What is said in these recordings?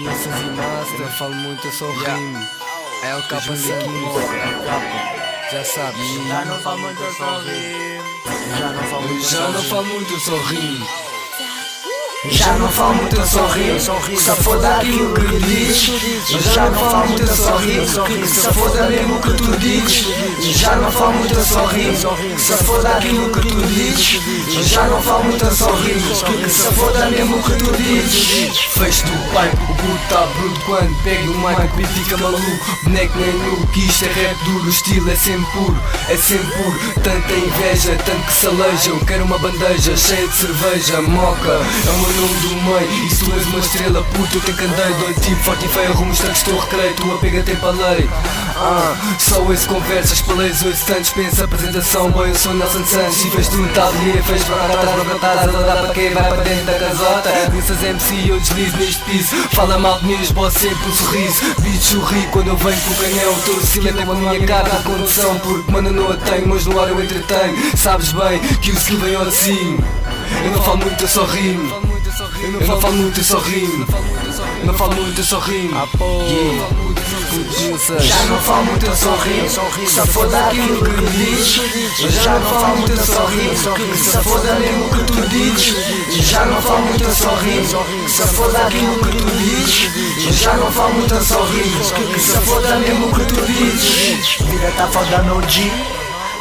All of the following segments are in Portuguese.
Nessas e master, falo muito, eu sou rimo. É o capa Sanquinho, já sabes. Já não falo muito, eu só rimo. Já não falo muito, Já não falo muito, eu só rimo. Já não falo muito, eu só rimo. Se foda aquilo que dizes. Já não falo muito, eu só rimo. Se foda mesmo o que tu dizes. Já não falo muito, eu só rimo. Se foda aquilo que tu dizes. Já não falo muito, eu só rimo. Se foda mesmo o que tu dizes. Fez do pai, o puto tá bruto quando pega o mic e fica maluco. Boneco nem nu, que isto é rap duro, o estilo é sempre puro, é sempre puro. Tanta inveja, tanto que se aleja. Eu quero uma bandeja cheia de cerveja, moca. É o meu nome do meio, e se tu és uma estrela puta, eu tenho candeiro. Dou tipo forte e feio, arrumo os tanques, estou recreio. Tua pega tem palei. Só esse conversas, paleios, ouço tantos. Pensa apresentação, boy, eu sou Nelson Santos. E fez tu tal dia, fez para cá atrás, para trás. Ela dá para quem vai para dentro da casota. Nessas MC eu deslizo neste piso. Fala mal de mim, esboço sempre um sorriso. Bicho sorri quando eu venho com o canhão. Todo silêncio com a minha cara da condução. Porque mano não a tenho, mas no ar eu entretenho. Sabes bem que o skill vem ao cimo. Eu não falo muito, eu só rimo. Eu não falo muito, eu só rimo. Eu não falo muito, eu só rimo. Já não falo muito, eu só rimo. Se foda aquilo que dizes. Já não falo muito, eu só rimo. Se foda mesmo o que tu dizes. Já não falo muito, eu só rimo. Se foda aquilo que tu dizes. Já não falo muito, eu só rimo. Se foda mesmo o que tu dizes. Vida tá foda no G.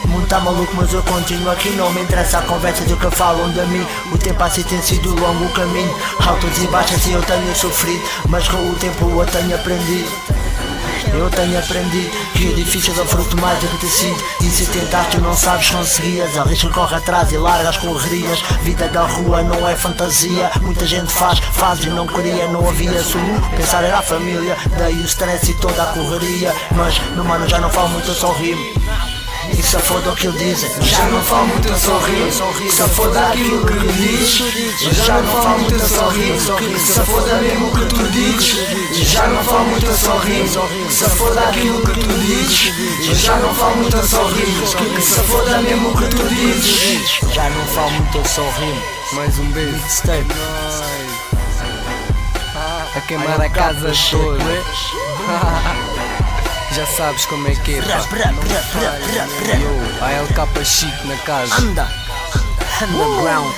O mundo tá maluco, mas eu continuo aqui. Não me interessa a conversa do que falam de mim. O tempo assim tem sido longo o caminho. Altos e baixos e eu tenho sofrido. Mas com o tempo eu tenho aprendido. Eu tenho aprendido que é difícil dar fruto mais do que tecido. E se tentaste não sabes conseguias. Arrisca, corre atrás e larga as correrias. Vida da rua não é fantasia. Muita gente faz e não queria. Não havia solução, pensar era a família. Daí o stress e toda a correria. Mas meu mano já não falo muito, eu só rimo. E se foda o que ele dizem. Já não falo muito, eu só rimo. Se foda aquilo que dizes. Já não falo muito, eu só rimo. Se foda mesmo o que tu dizes. Já não falo muito, eu só rimo. Se foda aquilo que tu dizes. Já não falo muito, eu só rimo. Se foda mesmo o que tu dizes. Já não falo muito, eu só rimo. Mais um beijo. Step. A queimar a casa toda. Já sabes como é que é, pá. Yo, a LK chique na casa. Anda. Underground.